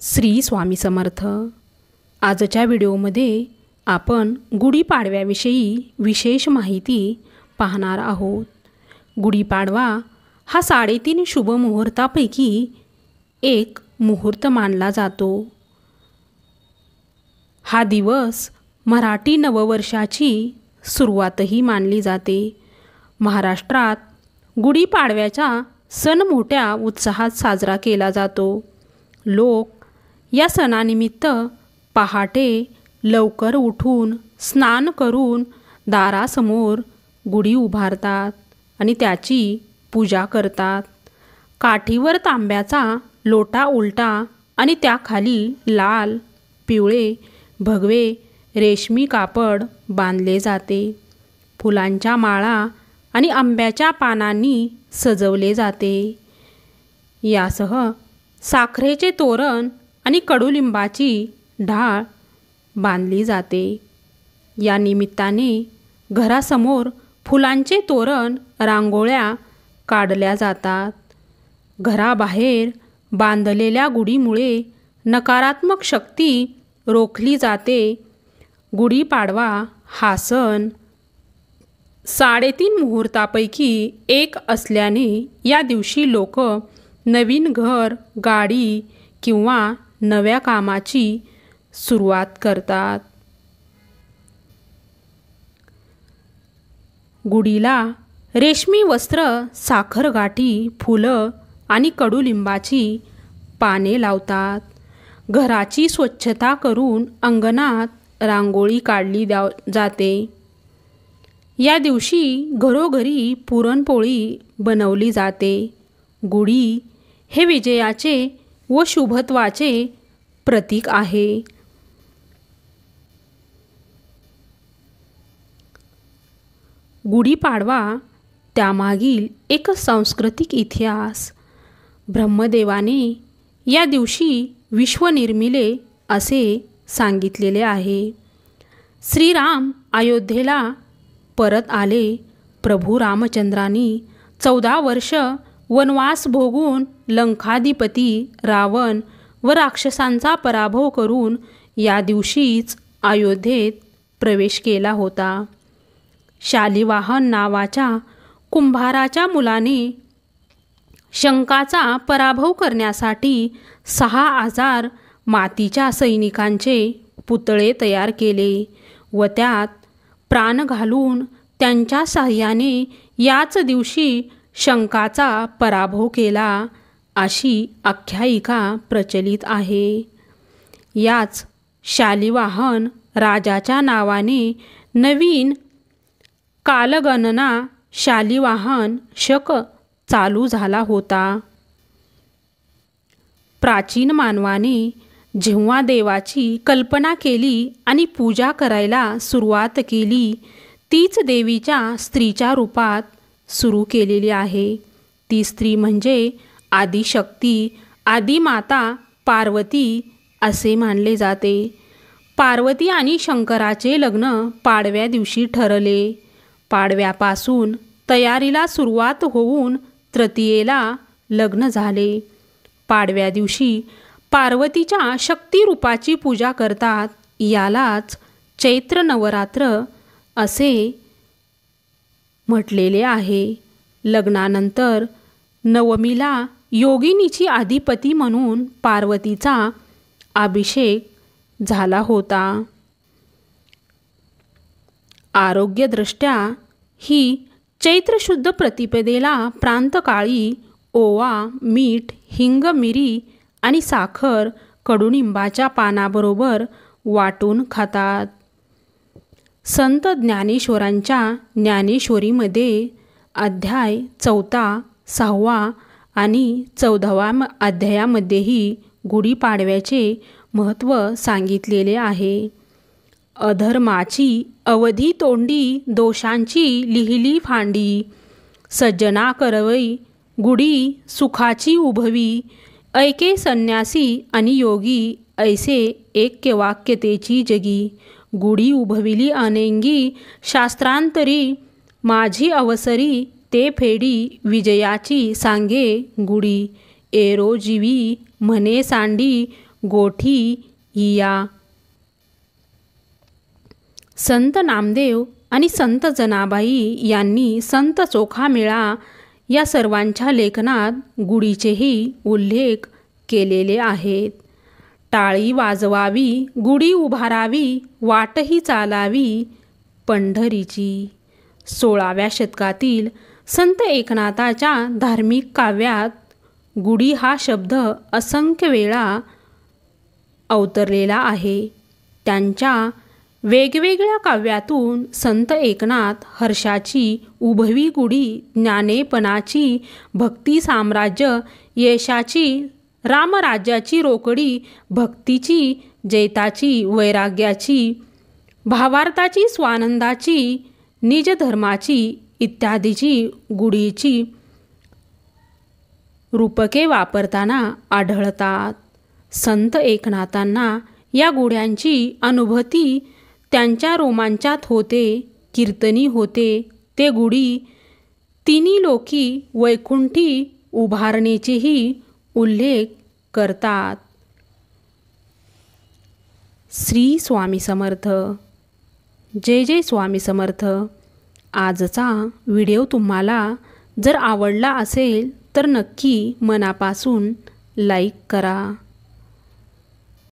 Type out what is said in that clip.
श्री स्वामी समर्थ। आजच्या व्हिडिओमध्ये आपण गुढीपाडव्याविषयी विशेष माहिती पाहणार आहोत। गुढीपाडवा हा 3.5 शुभ मुहूर्तापैकी एक मुहूर्त मानला जातो। हा दिवस मराठी नववर्षाची सुरुवातही मानली जाते। महाराष्ट्रात गुढीपाडव्याचा सण मोठ्या उत्साहात साजरा केला जातो। लोक या सणानिमित्त पहाटे लवकर उठून स्नान करून दारासमोर गुढी उभारतात आणि त्याची पूजा करतात। काठीवर तांब्याचा लोटा उलटा आणि त्याखाली लाल, पिवळे, भगवे रेशमी कापड बांधले जाते। फुलांच्या माळा आणि आंब्याच्या पानांनी सजवले जाते। यासह साखरेचे तोरण आणि कडुलिंबाची ढाळ बांधली जाते। या निमित्ताने घरासमोर फुलांचे तोरण, रांगोळ्या काढल्या जातात। घराबाहेर बांधलेल्या गुढीमुळे नकारात्मक शक्ती रोखली जाते। गुढीपाडवा हा सण 3.5 मुहूर्तापैकी एक असल्याने या दिवशी लोक नवीन घर, गाडी किंवा नव्या कामाची सुरुवात करतात। गुढीला रेशमी वस्त्र, साखरगाठी, फुलं आणि कडुलिंबाची पाने लावतात। घराची स्वच्छता करून अंगणात रांगोळी काढली जाते। या दिवशी घरोघरी पुरणपोळी बनवली जाते। गुढी हे विजयाचे व शुभत्वाचे प्रतीक आहे। गुढीपाडवा त्यामागील एक सांस्कृतिक इतिहास। ब्रह्मदेवाने या दिवशी विश्व निर्मिले असे सांगितलेले आहे। श्रीराम अयोध्येला परत आले। प्रभू रामचंद्रांनी 14 वर्ष वनवास भोगून लंकाधिपती रावण व राक्षसांचा पराभव करून या दिवशीच अयोध्येत प्रवेश केला होता। शालिवाहन नावाच्या कुंभाराच्या मुलाने शंकाचा पराभव करण्यासाठी 6000 मातीच्या सैनिकांचे पुतळे तयार केले व त्यात प्राण घालून त्यांच्या साह्याने याच दिवशी शंकाचा पराभव केला अशी आख्यायिका प्रचलित आहे। याच शालिवाहन राजाच्या नावाने नवीन कालगणना शालिवाहन शक चालू झाला होता। प्राचीन मानवाने जेव्हा देवाची कल्पना केली आणि पूजा करायला सुरुवात केली, तीच देवीच्या स्त्रीच्या रूपात सुरू केलेली आहे। ती स्त्री म्हणजे आदिशक्ती, आदिमाता पार्वती असे मानले जाते। पार्वती आणि शंकराचे लग्न पाडव्या दिवशी ठरले। पाडव्यापासून तयारीला सुरुवात होऊन तृतीयेला लग्न झाले। पाडव्या दिवशी पार्वतीच्या शक्ती रूपाची पूजा करतात। यालाच चैत्र नवरात्र असे म्हटलेले आहे। लग्नानंतर नवमीला योगिनीची अधिपती म्हणून पार्वतीचा अभिषेक झाला होता। आरोग्यदृष्ट्या ही चैत्र शुद्ध प्रतिपदेला प्रांतकाळी ओवा, मीठ, हिंग, मिरी आणि साखर कडुनिंबाच्या पानाबरोबर वाटून खातात। संत ज्ञानेश्वरांच्या ज्ञानेश्वरीमध्ये अध्याय 4, 6 आणि 14व्या अध्यायामध्येही गुढीपाडव्याचे महत्त्व सांगितलेले आहे। अधर्माची अवधी तोंडी, दोषांची लिहिली फांडी, सज्जना करवई गुढी सुखाची उभवी, ऐके संन्यासी आणि योगी, ऐसे ऐक्यवाक्यतेची जगी, गुढी उभविली अनेंगी शास्त्रांतरी, माझी अवसरी ते फेडी, विजयाची सांगे गुढी, एरो जीवी म्हणे सांडी, गोठी इया. संत नामदेव आणि संत जनाबाई यांनी संत चोखामेळा या सर्वांच्या लेखनात गुढीचेही उल्लेख केलेले आहेत. टाळी वाजवावी, गुढी उभारावी, वाटही चालावी पंढरीची. 16व्या शतकातील संत एकनाथाच्या धार्मिक काव्यात गुढी हा शब्द असंख्य वेळा अवतरलेला आहे. त्यांच्या वेगवेगळ्या काव्यातून संत एकनाथ हर्षाची उभवी गुढी, ज्ञानेपणाची, भक्ती साम्राज्य यशाची, रामराज्याची रोकडी, भक्तीची, जैताची, वैराग्याची, भावार्थाची, स्वानंदाची, निजधर्माची इत्यादीची गुढीची रूपके वापरताना आढळतात. संत एकनाथांना या गुढ्यांची अनुभूती त्यांच्या रोमांचात होते. कीर्तनी होते ते गुढी तिन्ही लोकी वैकुंठी उभारणेचेही उल्लेख करतात. श्री स्वामी समर्थ. जय जय स्वामी समर्थ. आजचा व्हिडिओ तुम्हाला जर आवडला असेल तर नक्की मनापासून लाईक करा.